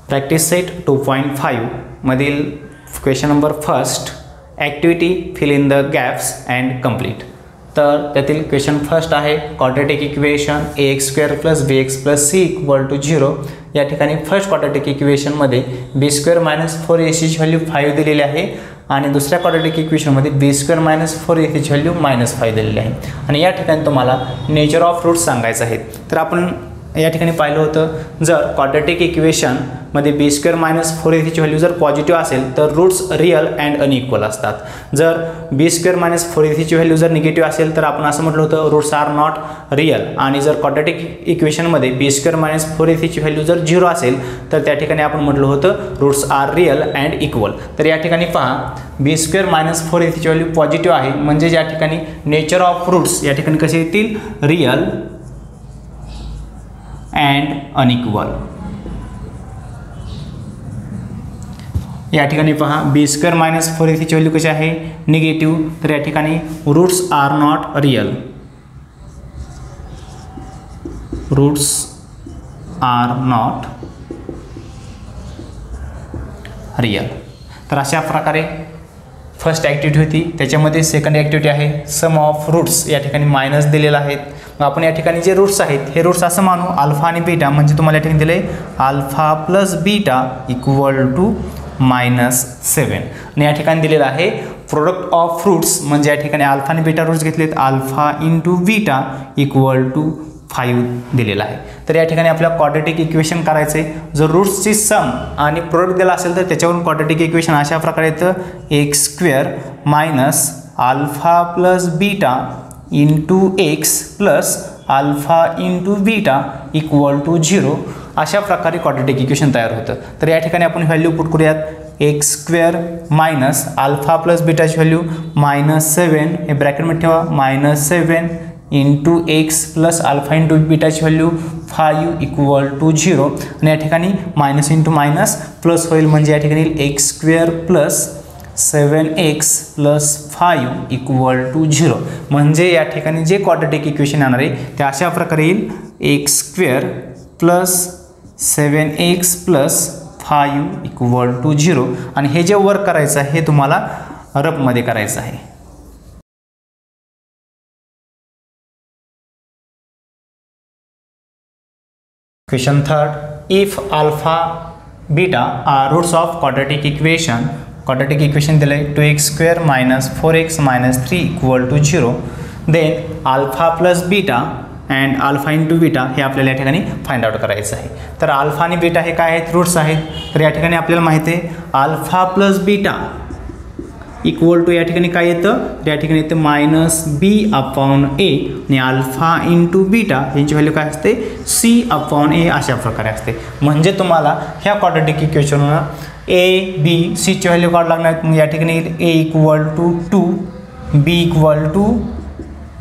Practice set 2.5 मधील question number first activity fill in the gaps and complete. तर त्यातील question first आहे quadratic equation ax² + bx + c = 0. या ठिकाणी first quadratic इक्वेशनमध्ये b² - 4ac ची व्हॅल्यू 5 दिलेली आहे आणि दुसऱ्या क्वाड्रॅटिक इक्वेशनमध्ये b² - 4ac ची व्हॅल्यू -5 दिलेली आहे. आणि या ठिकाणी तुम्हाला नेचर ऑफ रूट्स सांगायचं आहे. तर आपण या ठिकाणी पाहिलं होतं, जर क्वाड्रॅटिक इक्वेशनमध्ये b² - 4ac ची व्हॅल्यू जर पॉझिटिव्ह असेल तर रूट्स रिअल अँड अनइक्वल असतात. जर b² - 4ac ची व्हॅल्यू जर निगेटिव्ह असेल तर आपण असं म्हटलं होतं रूट्स आर नॉट रिअल. आणि जर क्वाड्रॅटिक इक्वेशनमध्ये b² - 4ac ची व्हॅल्यू जर 0 असेल तर त्या ठिकाणी आपण म्हटलं होतं roots are real and equal. तर या ठिकाणी पहा b² - 4ac ची व्हॅल्यू पॉझिटिव्ह आहे, म्हणजे या ठिकाणी नेचर ऑफ रूट्स या ठिकाणी कसे येतील, रिअल अँड अनइक्वल. या ठिकाणी पहा b² - 4ac ची व्हॅल्यू कशी आहे, निगेटिव्ह. तर या ठिकाणी roots are not real, roots are not real. तर अशा प्रकारे फर्स्ट ॲक्टिव्हिटी होती. त्याच्यामध्ये सेकंड ॲक्टिव्हिटी आहे सम ऑफ रूट्स. या ठिकाणी मायनस दिलेला आहेत. मग आपण या ठिकाणी जे रूट्स आहेत हे रूट्स असं मानू अल्फा आणि बीटा, म्हणजे तुम्हाला या ठिकाणी दिले अल्फा प्लस बीटा = -7. आणि या ठिकाणी दिलेलं आहे प्रोडक्ट ऑफ रूट्स, म्हणजे या ठिकाणी अल्फा आणि बीटा रूट्स घेतलेत अल्फा × बीटा = 5 दिलेला आहे. तर या ठिकाणी आपल्याला क्वाड्रॅटिक इक्वेशन करायचे. जर रूट्सची सम आणि प्रोडक्ट दिला असेल तर त्याच्यावरून क्वाड्रॅटिक इक्वेशन अशा प्रकारे येतं x² - alpha plus beta × x plus alpha × beta = 0. अशा प्रकारे क्वाड्रॅटिक इक्वेशन तयार होतं. तर या ठिकाणी आपण व्हॅल्यू पुट करूयात. x² - अल्फा प्लस बीटाची व्हॅल्यू -7 हे ब्रॅकेटमध्ये ठेवा, -7 × x प्लस अल्फा × बीटाची व्हॅल्यू 5 = 0. आणि या ठिकाणी मायनस इंटू मायनस प्लस होईल, म्हणजे या ठिकाणी x² + 7x + 5 = 0. म्हणजे या ठिकाणी जे क्वाड्रॅटिक इक्वेशन येणार आहे ते अशा प्रकारे येईल x² + 7x + 5 = 0. आणि हे जे वर्क करायचं आहे हे तुम्हाला रफमध्ये करायचं आहे. Question third, if alpha beta are roots of quadratic equation. Quadratic equation दिलं आहे 2x² - 4x - 3 = 0. Then alpha plus beta and alpha × beta हे आपल्याला या ठिकाणी फाइंड आउट करायचं आहे. तर अल्फा आणि बीटा हे काय आहेत, रूट्स आहेत. तर या ठिकाणी आपल्याला माहिती आहे अल्फा प्लस बीटा = या ठिकाणी काय येतं, तर या ठिकाणी येतं -b/a आणि अल्फा × बीटा यांची व्हॅल्यू काय असते, c/a अशा प्रकारे असते. म्हणजे तुम्हाला ह्या क्वाड्रॅटिक इक्वेशनवर a b c ची व्हॅल्यू काढावी लागणार. मग या ठिकाणी a = 2, b =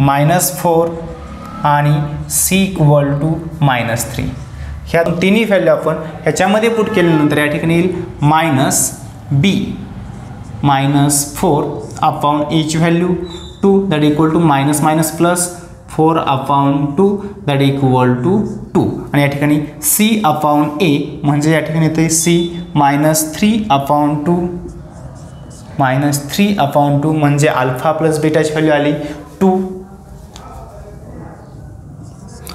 -4 आणि c = -3. ह्या तिन्ही व्हॅल्यू आपण ह्याच्यामध्ये पुट केल्यानंतर या ठिकाणी येईल -b -4/a ची व्हॅल्यू 2 दॅट = -4/2 दॅट = 2. आणि या ठिकाणी c/a म्हणजे या ठिकाणी येते c -3/2 म्हणजे अल्फा प्लस बीटाची व्हॅल्यू आली 2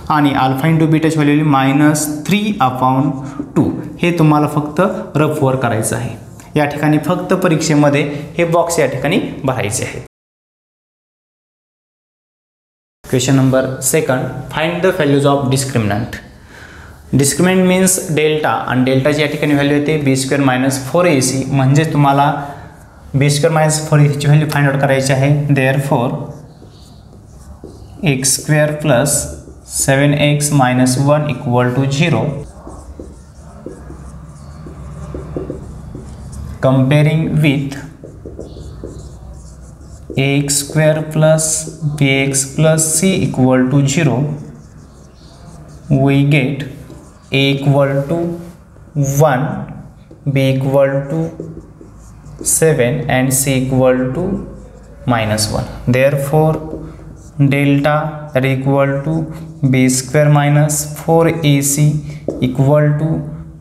आणि अल्फा × बीटाची व्हॅल्यू आली -3/2. हे तुम्हाला फक्त रफवर करायचं आहे. या ठिकाणी फक्त परीक्षेमध्ये हे बॉक्स या ठिकाणी भरायचे आहेत. Question number second, find the values of discriminant. Discriminant means delta आणि डेल्टाची या ठिकाणी व्हॅल्यू येते b² - 4ac. म्हणजे तुम्हाला b² - 4ac ची व्हॅल्यू फाइंड आउट करायची आहे. Therefore x² + 7x - 1 = 0. Comparing with ax² + bx + c = 0, we get a = 1, b = 7 and c = -1. Therefore delta that equal to b² - 4ac equal to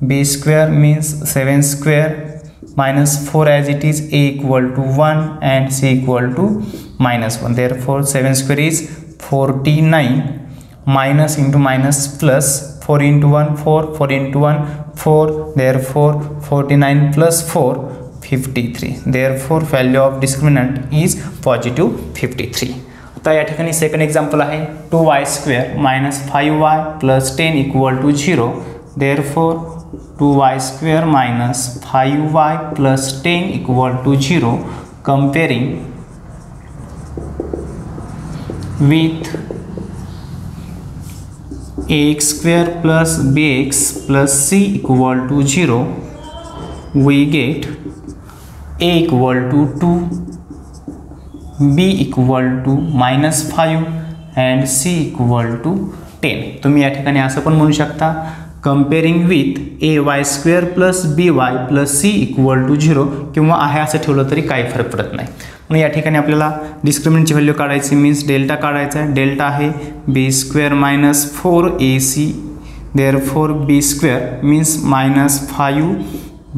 b square means 7 square minus 4 as it is, a equal to 1 and c equal to minus 1. Therefore 7 square is 49, minus into minus plus 4 into 1 4, 4 into 1 4, therefore 49 plus 4 53. Therefore value of discriminant is positive 53. आता या ठिकाणी second example आहे 2y square minus 5y plus 10 equal to 0. Therefore 2y square minus 5y plus 10 equal to 0 comparing with ax square plus bx plus c equal to 0, we get a equal to 2, b equal to minus 5 and c equal to 10. तुम्ही या ठिकाणी असं पण म्हणू शकता comparing with ay square plus by plus c equal to 0 किंवा आहे असं ठेवलं तरी काही फरक पडत नाही. म्हणून या ठिकाणी आपल्याला डिस्क्रिमिनंटची व्हॅल्यू काढायची मीन्स डेल्टा काढायचा आहे. डेल्टा आहे B square minus 4ac. Therefore B square means minus 5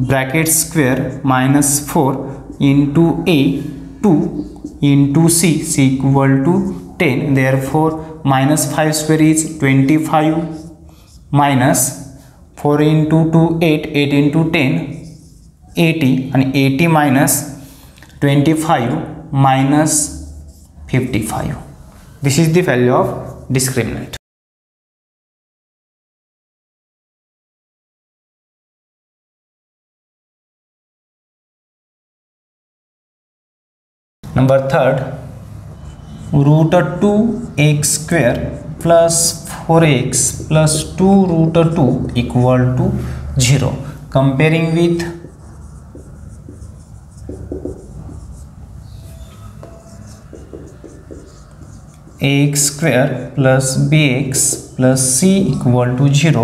bracket square minus 4 into A 2 into C equal to 10. Therefore minus 5 square is 25 minus 4 into 2 8, 8 into 10 80 आणि 80 minus 25 minus 55. This is the value of discriminant. Number third, root 2x square plus 4x plus 2 root 2 equal to 0. Comparing with ax square plus bx plus c equal to 0,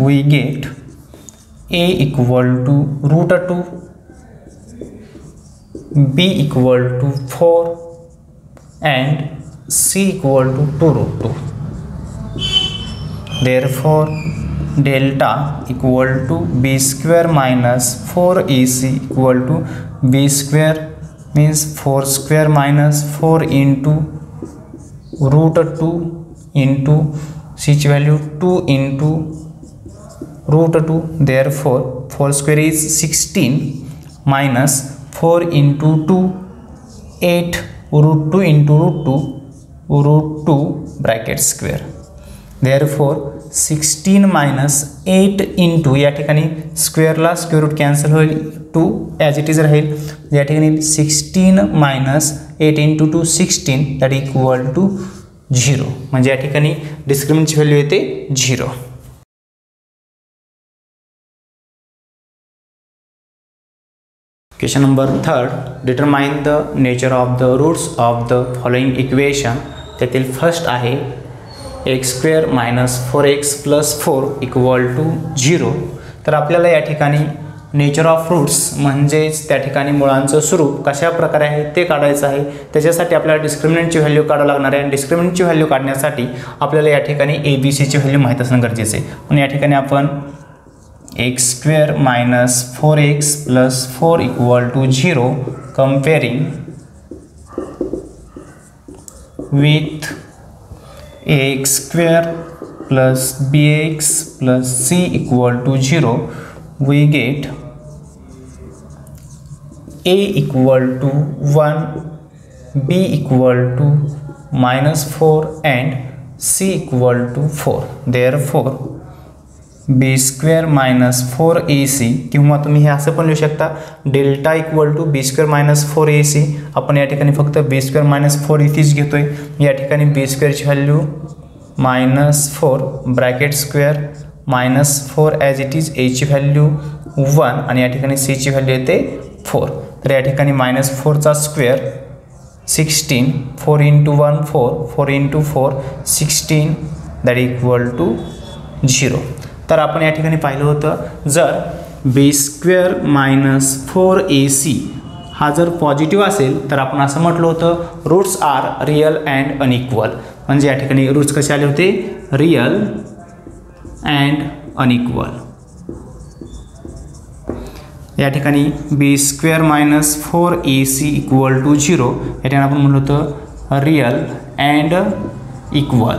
we get a equal to root 2, b equal to 4 and c equal to 2 root 2. Therefore delta equal to b square minus 4ac equal to b square means 4 square minus 4 into root 2 into c value 2 into root 2. Therefore 4 square is 16 minus 4 into 2 8 root 2 into root 2 bracket square. Therefore 16 minus 8 into या ठिकाणी स्क्वेअरला square root cancel होईल 2 as it is राहील. या ठिकाणी 16 minus 8 into 2 16 that equal to 0. म्हणजे या ठिकाणी डिस्क्रिमिनंटची व्हॅल्यू येते 0. Question number third, determine the nature of the roots of the following equation. त्यातील फर्स्ट आहे x square minus 4x plus 4 equal to 0. तर आपल्याला या ठिकाणी नेचर ऑफ रूट्स म्हणजेच त्या ठिकाणी मुळांचं स्वरूप कशा प्रकारे आहे ते काढायचं आहे. त्याच्यासाठी आपल्याला डिस्क्रिमिनंटची व्हॅल्यू काढावं लागणार आहे आणि डिस्क्रिमिनंटची व्हॅल्यू काढण्यासाठी आपल्याला या ठिकाणी ABCची व्हॅल्यू माहीत असणं गरजेचं आहे. म्हणून या ठिकाणी आपण x square minus 4x plus 4 equal to 0 comparing with ax square plus bx plus c equal to 0, we get a equal to 1, b equal to minus 4 and c equal to 4. Therefore b square minus 4ac किंवा तुम्ही हे असं पण लिहू शकता delta equal to b square minus 4ac. आपण या ठिकाणी फक्त b square minus 4 इथेच घेतोय. या ठिकाणी b square ची value minus 4 bracket square minus 4 as it is a ची व्हॅल्यू 1 आणि या ठिकाणी c ची व्हॅल्यू येते 4. तर या ठिकाणी minus 4 चा square 16 4 into 1 4 4 into 4 16 that equal to 0. तर आपण या ठिकाणी पाहिलं होतं जर b स्क्वेअर मायनस 4ac हा जर पॉझिटिव्ह असेल तर आपण असं म्हटलं होतं roots are real and unequal. म्हणजे या ठिकाणी रूट्स कसे आले होते रिअल अँड अनइक्वल. या ठिकाणी b² minus 4ac equal to 0 या ठिकाणी आपण म्हणलं होतं रियल अँड इक्वल.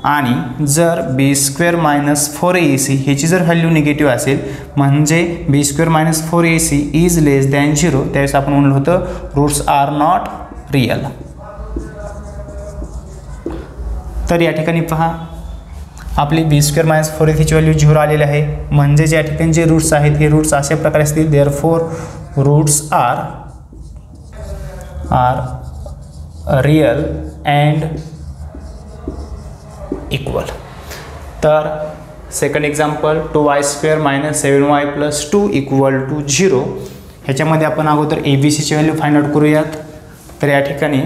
आणि जर b² मायनस 4ac ह्याची जर व्हॅल्यू निगेटिव्ह असेल म्हणजे b² minus 4ac is less than 0 त्यावेळेस आपण म्हणलं होतं रूट्स आर नॉट रियल. तर या ठिकाणी पहा आपली b² मायनस 4ac ची व्हॅल्यू 0 आलेली आहे म्हणजे या ठिकाणी जे रूट्स आहेत हे रूट्स अशा प्रकारे असतील. Therefore roots are real and equal. तर second example 2y² minus 7y plus 2 equal to 0. ह्याच्यामध्ये आपण अगोदर ABC ची व्हॅल्यू फाइंड आउट करूयात. तर या ठिकाणी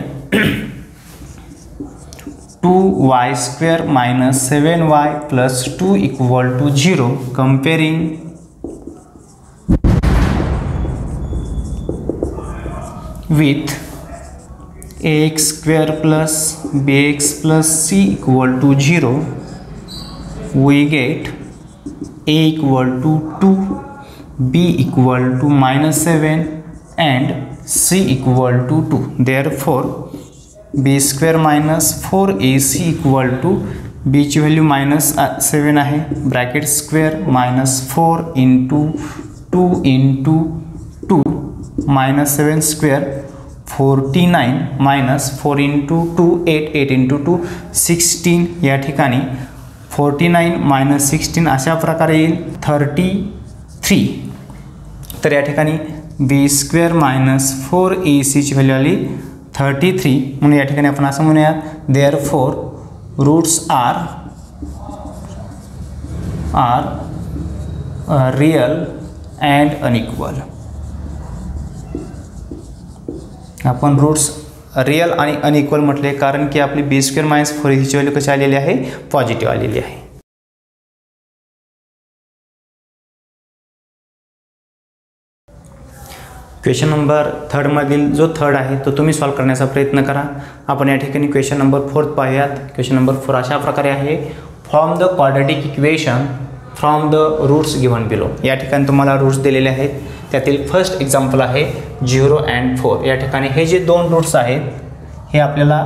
2y² minus 7y plus 2 equal to 0 comparing with ax² plus bx plus c equal to 0, we get a equal to 2, b equal to minus 7 and c equal to 2. Therefore b² minus 4ac equal to b ची value minus 7 आहे bracket square minus 4 into 2 into 2 minus 7 square 49 minus 4 into 2 8 8 into 2 16. या ठिकाणी 49 minus 16 अशा प्रकारे येईल 33. तर या ठिकाणी b² मायनस 4ac ची व्हॅल्यू आली 33. म्हणून या ठिकाणी आपण असं म्हणूया therefore roots are real and unequal. आपण रूट्स रियल आणि अनइक्वल म्हटले कारण की आपली b² मायनस 4ac ची व्हॅल्यू कशी आलेली आहे पॉझिटिव्ह आलेली आहे. क्वेश्चन नंबर 3 मधील जो थर्ड आहे तो तुम्ही सॉल्व करण्याचा प्रयत्न करा. आपण या ठिकाणी क्वेश्चन नंबर 4 पाहूयात. क्वेश्चन नंबर 4 अशा प्रकारे आहे form the quadratic equation from the roots given below. या ठिकाणी तुम्हाला रूट्स दिलेले आहेत. त्यातील फर्स्ट एक्झाम्पल आहे 0 अँड 4. या ठिकाणी हे जे दोन रूट्स आहेत हे आपल्याला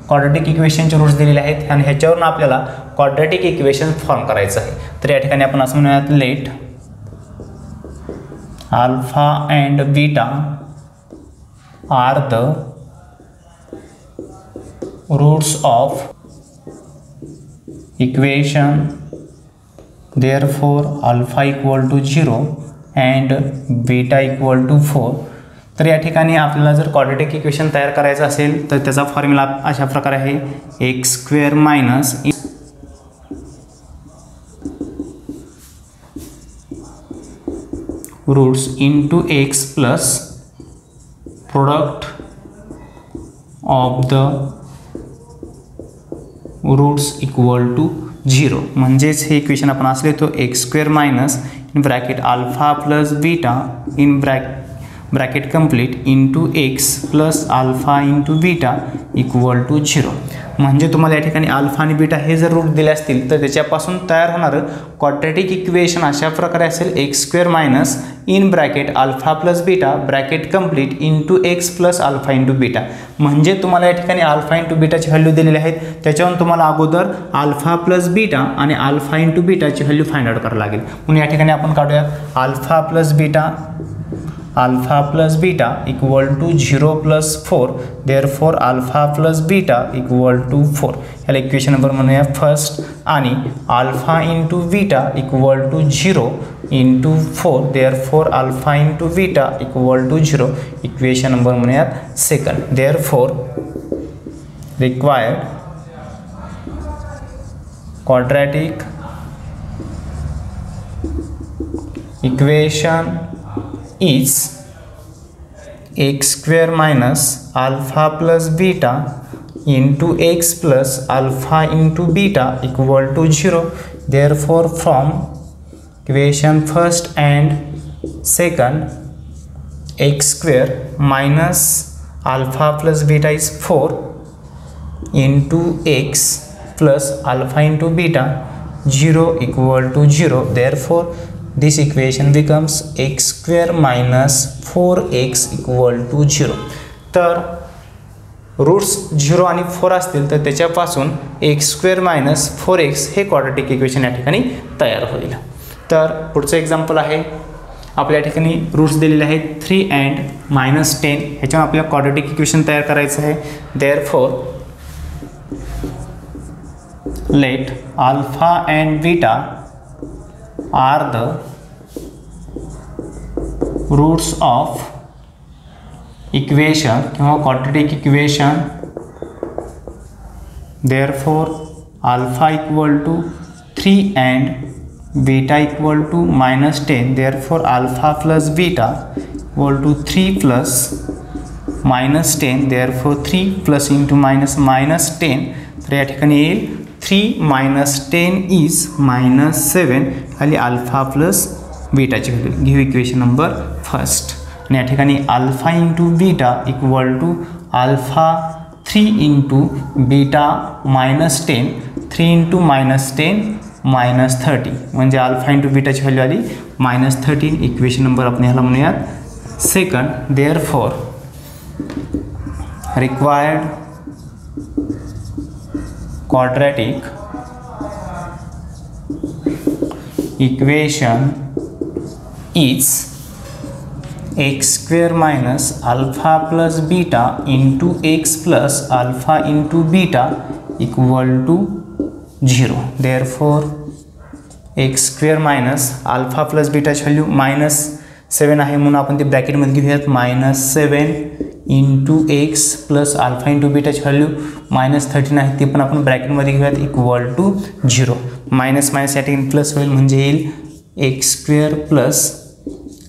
क्वाड्रॅटिक इक्वेशनचे रूट्स दिलेले आहेत आणि ह्याच्यावरून आपल्याला क्वाड्रॅटिक इक्वेशन फॉर्म करायचं आहे. तर या ठिकाणी आपण असं म्हणूयात late alpha and beta are the roots of equation, therefore alpha equal to 0 and beta equal to 4. तर या ठिकाणी आपल्याला जर क्वाड्रॅटिक इक्वेशन तयार करायचं असेल तर त्याचा फॉर्म्युला अशा प्रकारे आहे x² minus roots into x plus product of the roots equal to 0. म्हणजेच हे इक्वेशन आपण असले तो x² minus in bracket alpha plus beta in bracket complete into x plus alpha into beta equal to 0. म्हणजे तुम्हाला या ठिकाणी alpha आणि बीटा हे जर रूट दिले असतील तर त्याच्यापासून तयार होणारं क्वाड्रॅटिक इक्वेशन अशा प्रकारे असेल x² minus in bracket alpha plus beta bracket complete into x plus alpha into beta. म्हणजे तुम्हाला या ठिकाणी अल्फा इंटू बीटाची व्हॅल्यू दिलेली आहेत. त्याच्यावरून तुम्हाला अगोदर अल्फा प्लस बीटा आणि अल्फा इंटू बीटाची व्हॅल्यू फाइंड आउट करावी लागेल. म्हणून या ठिकाणी आपण काढूयात alpha plus beta equal to 0 plus 4. Therefore alpha plus beta equal to 4. याला इक्वेशन नंबर म्हणूया फर्स्ट. आणि alpha into beta equal to 0 into 4. Therefore alpha into beta equal to 0. Equation number म्हणूयात second. Therefore required quadratic equation is x² minus alpha plus beta into x plus alpha into beta equal to 0. Therefore from equation first and second x² minus alpha plus beta is 4 into x plus alpha into beta 0 equal to 0. Therefore this equation becomes x square minus 4x equal to 0. तर roots 0 आणि 4 असतील तर त्याच्यापासून x square minus 4x हे quadratic equation या ठिकाणी तयार होईल. तर पुढचं एक्झाम्पल आहे, आपल्या ठिकाणी रूट्स दिलेले आहेत 3 and -10. ह्याच्यावर आपल्याला क्वाड्रॅटिक इक्वेशन तयार करायचं आहे. Therefore let alpha and beta are the roots of equation किंवा quadratic equation. Therefore alpha equal to 3 and beta equal to -10. Therefore alpha plus beta equal to 3 plus -10. Therefore 3 plus into -10. तर या ठिकाणी येईल 3 minus 10 is -7. खाली alpha plus बीटाची value घेऊ equation number first. आणि या ठिकाणी alpha into beta equal to alpha 3 into beta -10. 3 into -10 -30 म्हणजे अल्फा इंटू बीटाची व्हॅल्यू आली -13. इक्वेशन नंबर आपण ह्याला म्हणूयात second. Therefore required quadratic equation is x square minus alpha plus beta into x plus alpha into beta equal to 0. Therefore x square minus alpha plus बीटाची value -7 आहे म्हणून आपण ते ब्रॅकेटमध्ये घेऊयात. -7 into x plus alpha into बीटाची value -13 आहे, ते पण आपण ब्रॅकेटमध्ये घेऊयात इक्वल टू 0. मायनस मायनस या ठिकाणी प्लस होईल म्हणजे येईल x square plus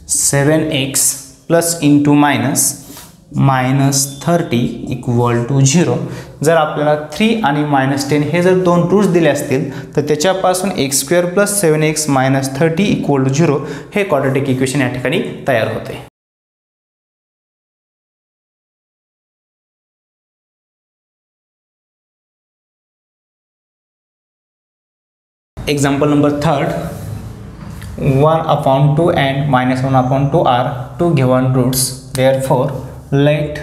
7x plus into -30 equal to 0. जर आपल्याला 3 आणि -10 हे जर दोन रूट्स दिले असतील तर त्याच्यापासून x square plus 7x -30 equal to 0 हे क्वाड्रॅटिक इक्वेशन या ठिकाणी तयार होते. Example number third, 1/2 and -1/2 are two given roots. Therefore, let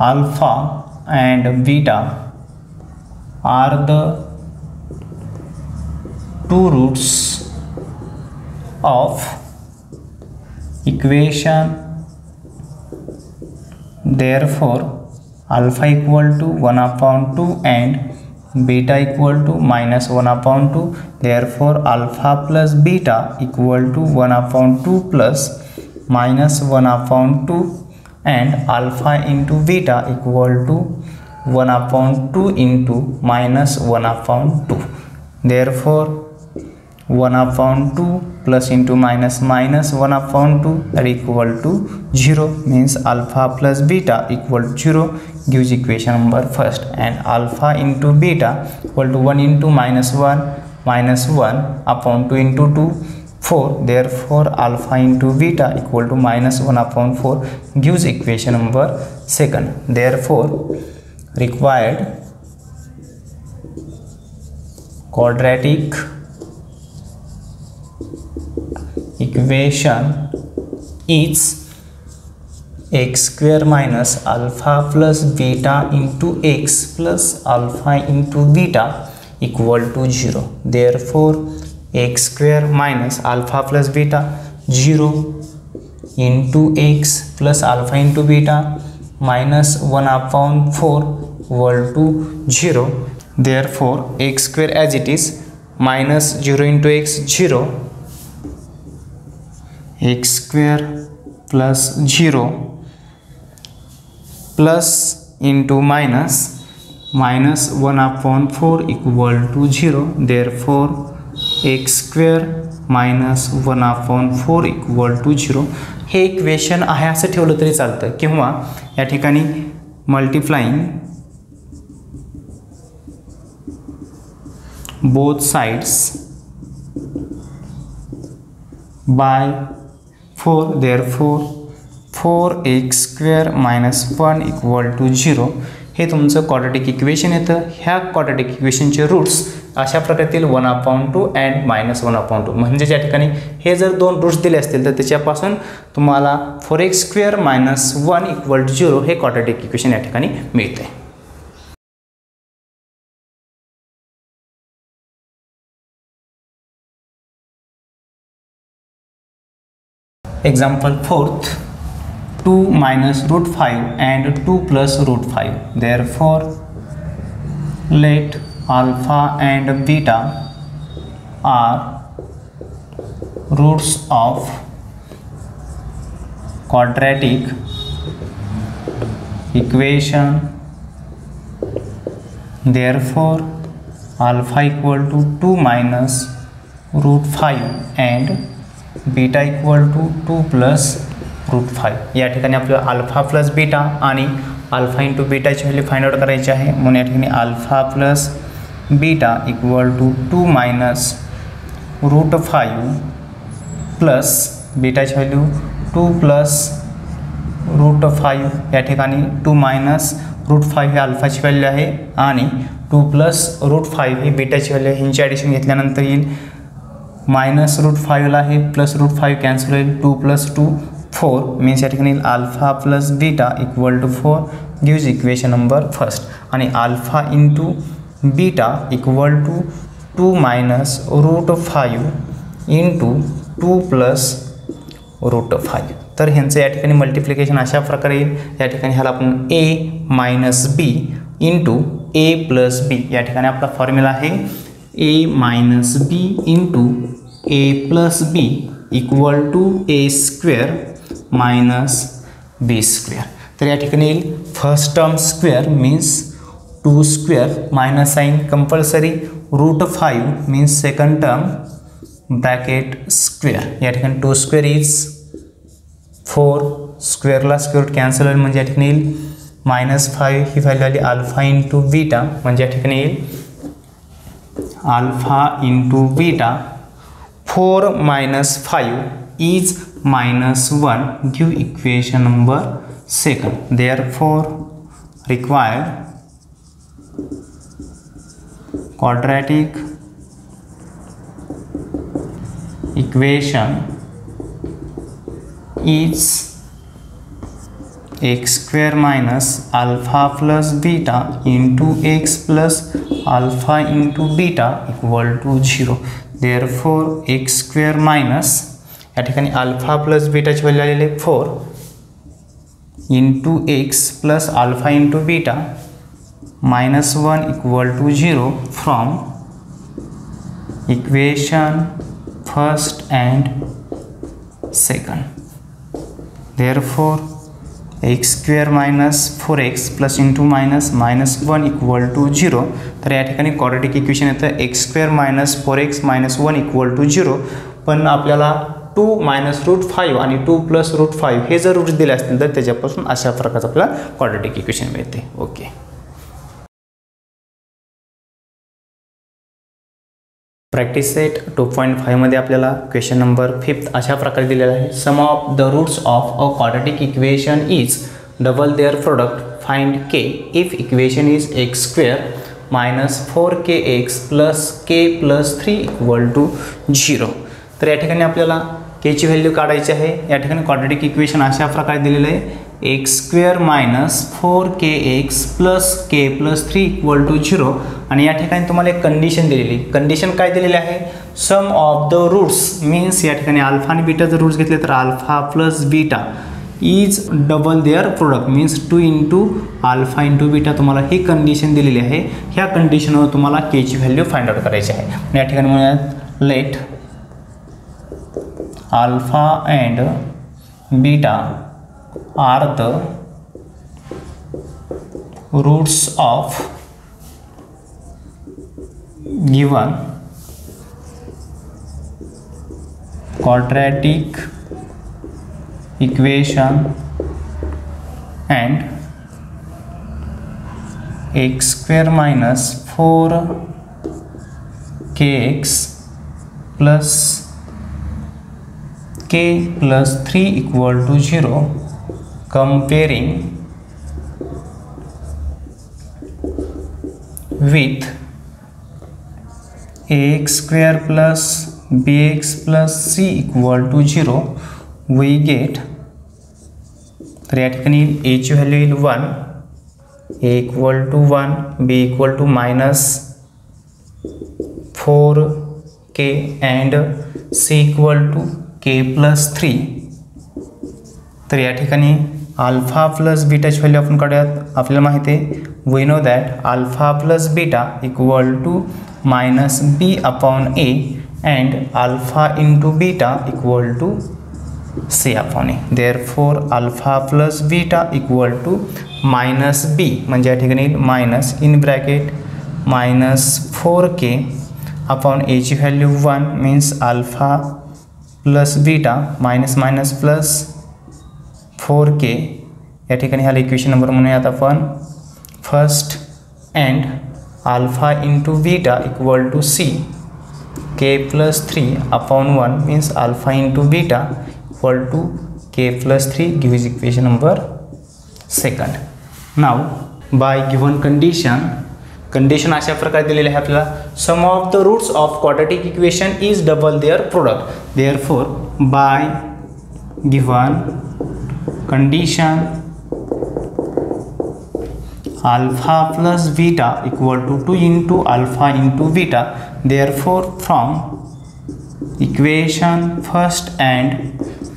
alpha and beta are the two roots of equation. Therefore, alpha equal to 1/2 and beta equal to -1/2. Therefore alpha plus beta equal to 1/2 plus -1/2 and alpha into beta equal to 1/2 into -1/2. Therefore 1/2 plus into -1/2 that equal to 0 means alpha plus beta equal to 0 gives equation number first. And alpha into beta equal to 1 into -1/2 into 2 4. Therefore alpha into beta equal to -1/4 gives equation number second. Therefore required quadratic equation is x square minus alpha plus beta into x plus alpha into beta equal to 0. Therefore x square minus alpha plus beta 0 into x plus alpha into beta -1/4 equal to 0. Therefore x square as it is -0 into x 0, x square plus 0 plus into -1/4 equal to 0. Therefore x square -1/4 equal to 0 हे equation आहे असं ठेवलं तरी चालतं किंवा या ठिकाणी multiplying both sides by 4. Therefore 4x square minus 1 equal to 0 हे तुमचं क्वाड्रॅटिक इक्वेशन येतं. ह्या क्वाड्रॅटिक इक्वेशनचे रूट्स अशा प्रकारतील 1/2 अँड -1/2. म्हणजे ज्या ठिकाणी हे जर दोन रूट्स दिले असतील तर त्याच्यापासून तुम्हाला 4x² - 1 = 0 हे क्वाड्रॅटिक इक्वेशन या ठिकाणी मिळते. Example 4th, 2 - √5 and 2 + √5. Therefore, let alpha and beta are roots of quadratic equation. Therefore, alpha = 2 - √5 and beta = 2 + √5. या ठिकाणी आपल्याला अल्फा प्लस बीटा आणि अल्फा इंटू बीटाची व्हॅल्यू फाइंड आउट करायची आहे. म्हणून या ठिकाणी अल्फा प्लस बीटा = 2 - √5 प्लस बीटाची व्हॅल्यू 2 + √5. या ठिकाणी 2 - √5 ही अल्फाची व्हॅल्यू आहे आणि 2 + √5 ही बीटाची व्हॅल्यू. ह्यांची ॲडिशन घेतल्यानंतर येईल -√5 ला हे +√5 कॅन्सल होईल. 2 + 2 4 मीन्स या ठिकाणी alpha plus beta = 4 gives equation number first. आणि अल्फा इंटू बीटा = 2 - √5 इंटू 2 + √5. तर ह्यांचं या ठिकाणी मल्टिप्लिकेशन अशा प्रकारे येईल. या ठिकाणी ह्याला आपण a - b into a + b. या ठिकाणी आपला फॉर्म्युला आहे a - b into a + b = a² - b². तर या ठिकाणी येईल first term square means 2² minus sign compulsory √5 means second term bracket square. या ठिकाणी 2² इज 4 स्क्वेअरला स्क्वेअर रूट कॅन्सल होईल. म्हणजे या ठिकाणी येईल -5 ही व्हॅल्यू आली अल्फा इंटू बीटा. म्हणजे या ठिकाणी येईल alpha into beta 4 - 5 is -1 give equation number second. Therefore, required quadratic equation is x² - alpha plus beta into x plus alpha into beta = 0. Therefore, x² या ठिकाणी अल्फा प्लस बीटाची value आलेली आहे 4 into x plus alpha into beta -1 = 0 from equation first and second. Therefore, x² - 4x plus into minus -1 = 0. तर या ठिकाणी quadratic equation येतं x² - 4x - 1 = 0. पण आपल्याला 2 - √5 आणि 2 + √5 हे जर रूट्स दिले असतील तर त्याच्यापासून अशा प्रकारचं आपल्याला क्वाड्रॅटिक इक्वेशन मिळते. ओके. प्रॅक्टिस सेट 2.5 मध्ये आपल्याला क्वेश्चन नंबर 5 अशा प्रकारे दिलेला आहे. Sum of the roots of a quadratic equation is double their product. Find k if equation is x² - 4kx + k + 3 = 0. तर या ठिकाणी आपल्याला k ची व्हॅल्यू काढायची आहे. या ठिकाणी क्वाड्रॅटिक इक्वेशन अशा प्रकारे दिलेलं आहे x² - 4kx + k + 3 = 0. आणि या ठिकाणी तुम्हाला एक कंडिशन दिलेली. कंडिशन काय दिलेली आहे sum of the roots means या ठिकाणी अल्फा आणि बीटा जर रूट्स घेतले तर alpha plus beta is double their product means 2 into alpha into beta. तुम्हाला ही कंडिशन दिलेली आहे. ह्या कंडिशनवर तुम्हाला k ची व्हॅल्यू फाइंड आउट करायची आहे. या ठिकाणी म्हणूयात late alpha and beta are the roots of given quadratic equation and x² - 4kx plus k plus 3 = 0. Comparing with ax square plus bx plus c equal to 0 we get, तर या ठिकाणी a ची value येईल 1, a equal to 1, b equal to -4k and c equal to k plus 3. तर या ठिकाणी alpha plus बीटाची value आपण काढूयात. आपल्याला माहिती आहे we know that alpha plus beta equal to -b upon a and alpha into beta equal to c upon a. Therefore alpha plus beta equal to -b म्हणजे या ठिकाणी minus in bracket -4k upon a ची value 1 means alpha plus beta minus minus plus 4k. या ठिकाणी ह्याला equation number म्हणूयात आपण first. And alpha into beta equal to c k plus 3 upon 1 means alpha into beta equal to k plus 3 gives equation number second. Now by given condition अशा प्रकारे दिलेले आहे आपल्याला. Sum of the roots of quadratic equation is double their product. Therefore by given condition alpha plus beta equal to 2 into alpha into beta. Therefore from equation first and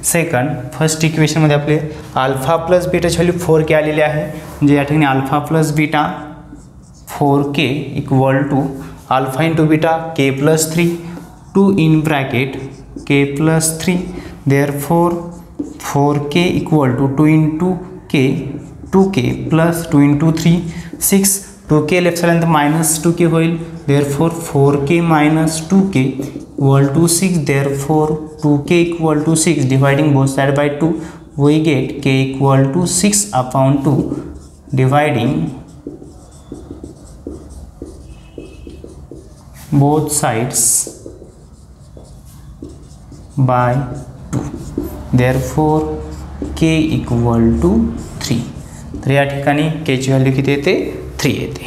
second, first इक्वेशनमध्ये आपले alpha plus बीटाची value 4k आलेली आहे. म्हणजे या ठिकाणी alpha plus beta 4k equal to alpha into beta k plus 3 2 in bracket k plus 3. Therefore 4k equal to 2 into k 2k plus 2 into 3 6. 2k left झाल्यानंतर -2k होईल. Therefore 4k minus 2k equal to 6. Therefore 2k equal to 6 dividing both side by 2 we get k equal to 6 upon 2 dividing both sides by 2. therefore k equal to 3. तर या ठिकाणी k ची value किती येते 3 येते.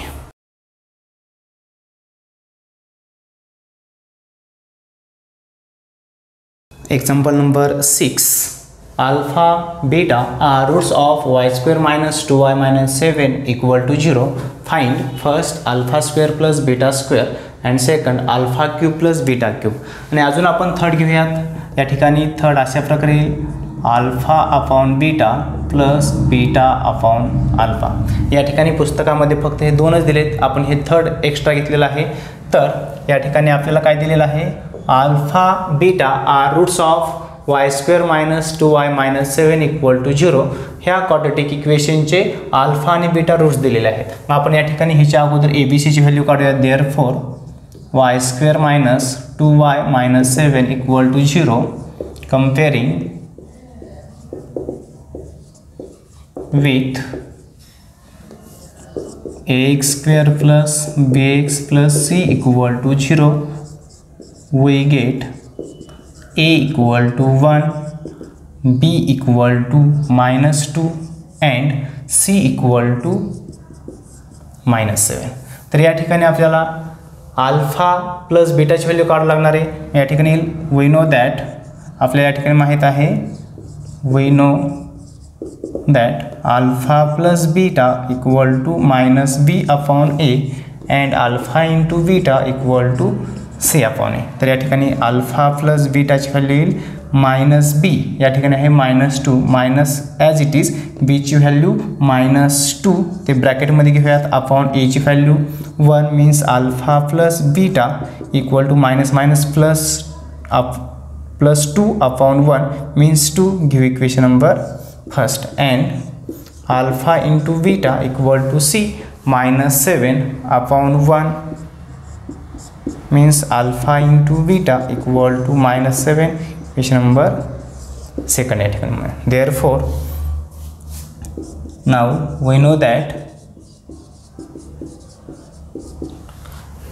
Example number 6. Alpha beta are roots of y square minus 2y minus 7 equal to 0. Find first alpha square plus beta square and second alpha cube plus beta cube. आणि अजून आपण थर्ड घेऊयात. या ठिकाणी थर्ड अशा प्रकारे alpha upon beta plus beta upon alpha. या ठिकाणी पुस्तकामध्ये फक्त हे दोनच दिलेत, आपण हे थर्ड एक्स्ट्रा घेतलेलं आहे. तर या ठिकाणी आपल्याला काय दिलेलं आहे alpha beta are roots of y square minus 2y minus 7 equal to 0. ह्या क्वाड्रॅटिक इक्वेशनचे अल्फा आणि बीटा रूट्स दिलेले आहेत. मग आपण या ठिकाणी ह्याच्या अगोदर ABCची व्हॅल्यू काढूया. Therefore y square minus 2y minus 7 equal to 0 comparing with ax square plus bx plus c equal to 0 we get a equal to 1, b equal to -2 and c equal to -7. तर या ठिकाणी आपल्याला alpha plus बीटाची value काढावं लागणार आहे. या ठिकाणी वी नो दॅट आपल्याला या ठिकाणी माहीत आहे we know that alpha plus beta equal to -b upon a and alpha into beta equal to c upon a. तर या ठिकाणी अल्फा प्लस बीटाची व्हॅल्यू येईल -b. या ठिकाणी आहे -2 minus as it is b ची व्हॅल्यू -2 ते ब्रॅकेटमध्ये घेऊयात अपॉन a ची value 1 means alpha plus beta equal to minus minus plus 2 upon 1 means 2. Give equation number first. And alpha into beta equal to c -7 upon 1 means alpha into beta equal to -7. Equation number second. Therefore now we know that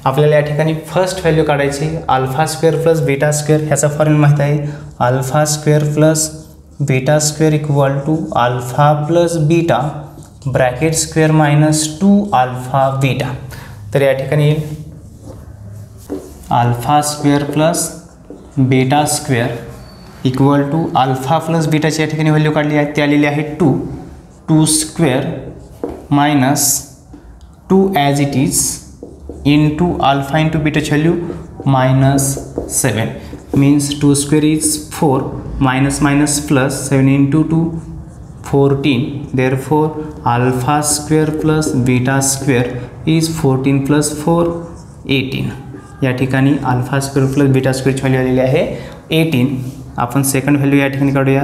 आपल्याला या ठिकाणी first value काढायची alpha square plus beta square. ह्याचा formula माहिती आहे alpha square plus beta square equal to alpha plus beta bracket square -2 alpha beta. तर या ठिकाणी येईल alpha square plus beta square equal to alpha plus बीटाची या ठिकाणी व्हॅल्यू काढली आहे, ती आलेली आहे 2 square minus 2 as it is into alpha into बीटाची value -7 means 2 square is 4 minus minus plus 7 into 2 14 therefore alpha square plus beta square is 14 plus 4 18. या ठिकाणी अल्फा स्क्वेअर प्लस बीटा स्क्वेअरची व्हॅल्यू आलेली आहे 18. आपण सेकंड व्हॅल्यू या ठिकाणी काढूया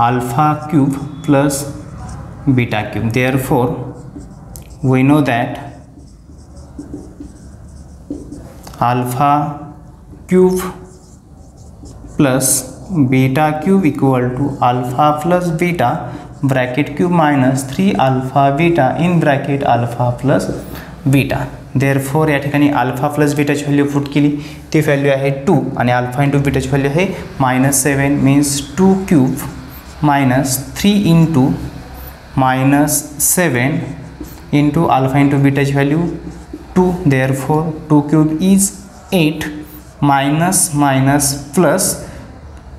alpha cube plus beta cube. therefore we know that alpha cube plus beta cube equal to alpha plus beta bracket cube minus 3 alpha beta in bracket alpha plus beta. therefore या ठिकाणी alpha plus बीटाची value put केली, ती value आहे 2 आणि alpha into बीटाची value आहे -7 means 2 cube minus 3 into -7 into alpha into बीटाची value 2. therefore 2 cube is 8 minus minus plus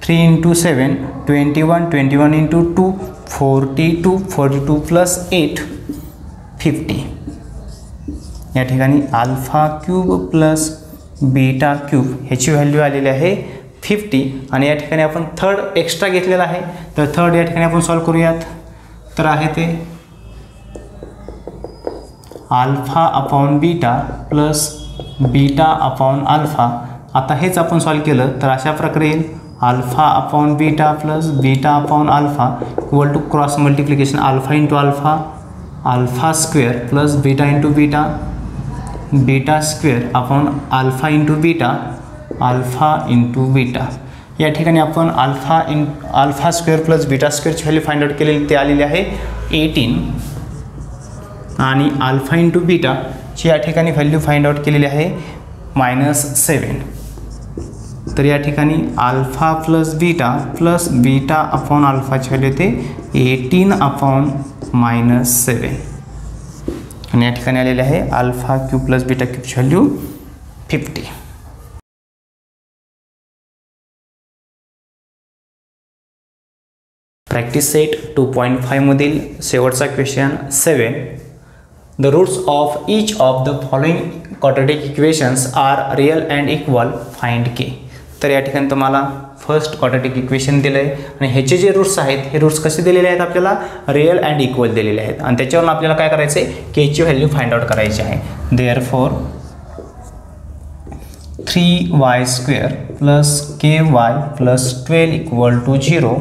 3 into 7 21 into 2 42 plus 8 50. या ठिकाणी alpha cube plus beta cube ह्याची व्हॅल्यू आलेली आहे 50 आणि या ठिकाणी आपण थर्ड एक्स्ट्रा घेतलेला आहे, तर थर्ड या ठिकाणी आपण सॉल्व करूयात. तर आहे ते alpha upon beta plus beta upon alpha. आता हेच आपण सॉल्व केलं तर अशा प्रकारे येईल alpha upon beta plus beta upon alpha equal to cross multiplication alpha into alpha alpha square plus beta into beta beta square upon alpha into beta alpha into beta. या ठिकाणी आपण अल्फा स्क्वेअर प्लस बीटा स्क्वेअरची value find out केलेली, ते आलेली आहे 18 आणि alpha into बीटाची या ठिकाणी व्हॅल्यू फाइंड आउट केलेली आहे -7. तर या ठिकाणी अल्फा प्लस बीटा अपॉन अल्फाची व्हॅल्यू येते 18 अपॉन -7 आणि या ठिकाणी आलेले आहे अल्फा क्यूब प्लस बीटा क्यूबची व्हॅल्यू 50. प्रॅक्टिस सेट 2.5 मधील शेवटचा question 7. The roots of each of the following quadratic equations are real and equal. Find k. तर या ठिकाणी तुम्हाला फर्स्ट क्वाड्रॅटिक इक्वेशन दिलं आहे आणि ह्याचे जे रूट्स आहेत हे रूट्स कसे दिलेले आहेत आपल्याला रिअल अँड इक्वल दिलेले आहेत आणि त्याच्यावरून आपल्याला काय करायचं आहे केची व्हॅल्यू फाइंड आउट करायची आहे. Therefore 3y² plus ky plus 12 equal to 0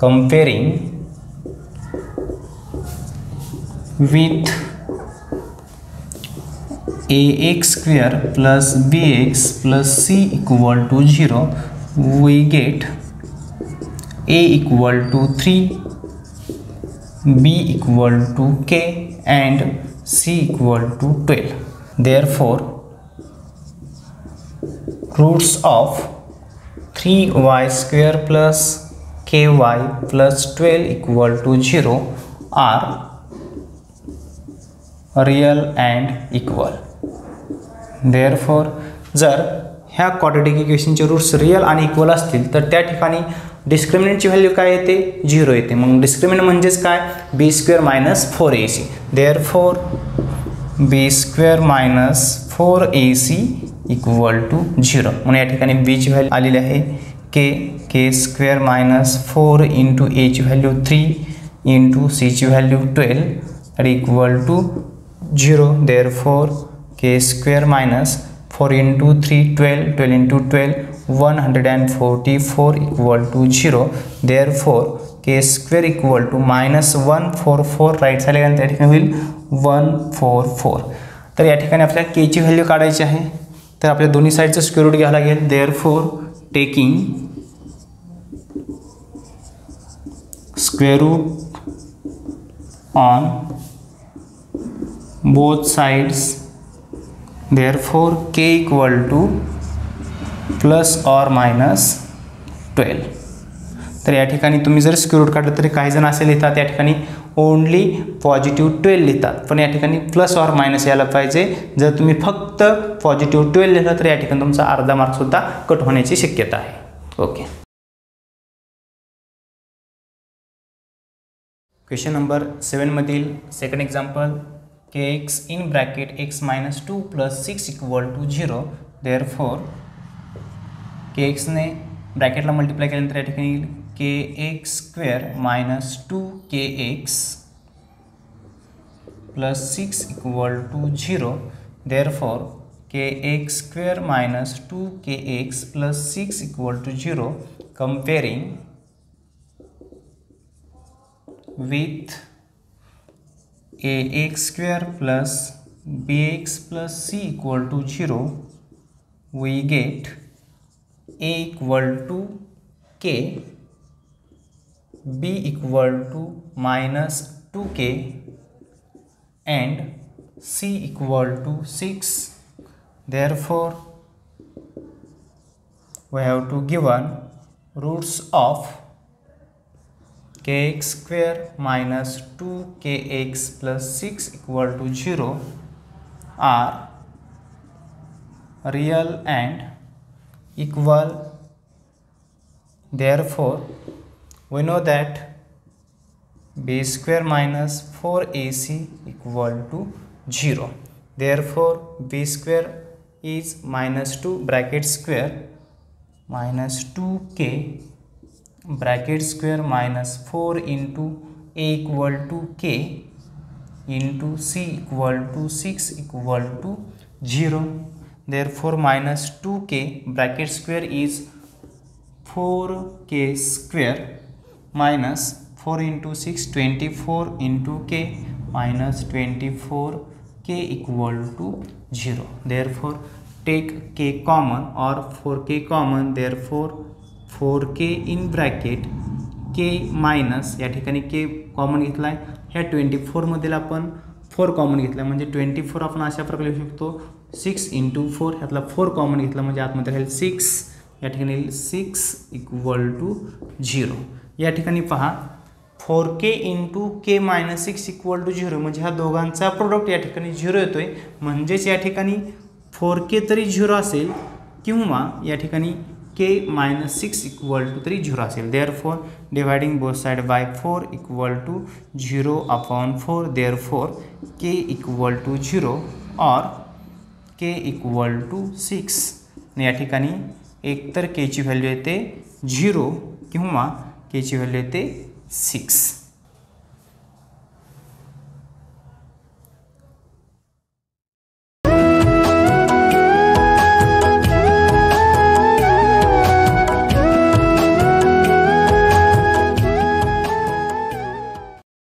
comparing with ax² plus bx plus c equal to 0 we get a equal to 3, b equal to k and c equal to 12. therefore roots of 3y² plus ky plus 12 equal to 0 are real and equal. therefore जर ह्या quadratic इक्वेशनचे roots real आणि equal असतील तर त्या ठिकाणी डिस्क्रिमिनंटची value काय येते 0 येते. मग डिस्क्रिमिनंट म्हणजेच काय b² minus 4ac. Therefore b² minus 4ac equal to 0. म्हणून या ठिकाणी b ची व्हॅल्यू आलेली आहे k² मायनस 4 इंटू a ची व्हॅल्यू 3 इंटू c ची व्हॅल्यू 12 आणि equal to 0. Therefore k² minus 4 into 3 12 into 12 144 equal to 0. Therefore k² equal to -144 right साईडला गेल्यानंतर या ठिकाणी होईल 144. तर या ठिकाणी आपल्याला k ची व्हॅल्यू काढायची आहे तर आपल्या दोन्ही साईडचं स्क्वेअर रूट घ्यायला लागेल. Therefore taking square root on both sides. therefore k equal to plus or minus 12. तर या ठिकाणी तुम्ही जर स्क्वेअर रूट काढलं तरी काही जण असे लिहितात या ठिकाणी ओनली पॉझिटिव्ह 12 लिहितात, पण या ठिकाणी प्लस ऑर मायनस यायला पाहिजे. जर तुम्ही फक्त पॉझिटिव्ह 12 लिहिलं तर या ठिकाणी तुमचा अर्धा मार्कसुद्धा कट होण्याची शक्यता आहे. ओके. क्वेश्चन नंबर 7 मधील second example, kx in bracket x minus 2 plus 6 equal to 0. Therefore kx ने ब्रॅकेटला मल्टिप्लाय केल्यानंतर या ठिकाणी kx square minus 2kx plus 6 equal to 0. Therefore kx square minus 2kx plus 6 equal to 0 comparing with ax square plus bx plus c equal to 0, we get a equal to k, b equal to minus 2k and c equal to 6. Therefore we have to given roots of kx square minus 2kx plus 6 equal to 0 are real and equal. Therefore we know that b square minus 4ac equal to 0. Therefore b square is minus 2 bracket square minus 2k bracket square minus 4 into a equal to k into c equal to 6 equal to 0. Therefore minus 2k bracket square is 4k square minus 4 into 6 24 into k minus 24k equal to 0. Therefore take k common or 4k common. Therefore 4k in bracket k minus या ठिकाणी k common घेतला आहे. ह्या 24 मधील आपण 4 common घेतला म्हणजे 24 आपण अशा प्रकारे लिहू शकतो 6 इंटू 4. ह्यातला 4 कॉमन घेतला म्हणजे आतमध्ये राहील 6. या ठिकाणी 6 इक्वल टू 0. या ठिकाणी पहा 4k into k minus 6 equal to 0 म्हणजे ह्या दोघांचा प्रोडक्ट या ठिकाणी 0 येतोय. म्हणजेच या ठिकाणी 4k तरी 0 असेल किंवा या ठिकाणी k minus 6 equal to 3 0 असेल. Therefore dividing both side by 4 equal to 0 upon 4. Therefore k equal to 0 or k equal to 6. या ठिकाणी एक तर k ची व्हॅल्यू येते 0 किंवा k ची व्हॅल्यू येते 6.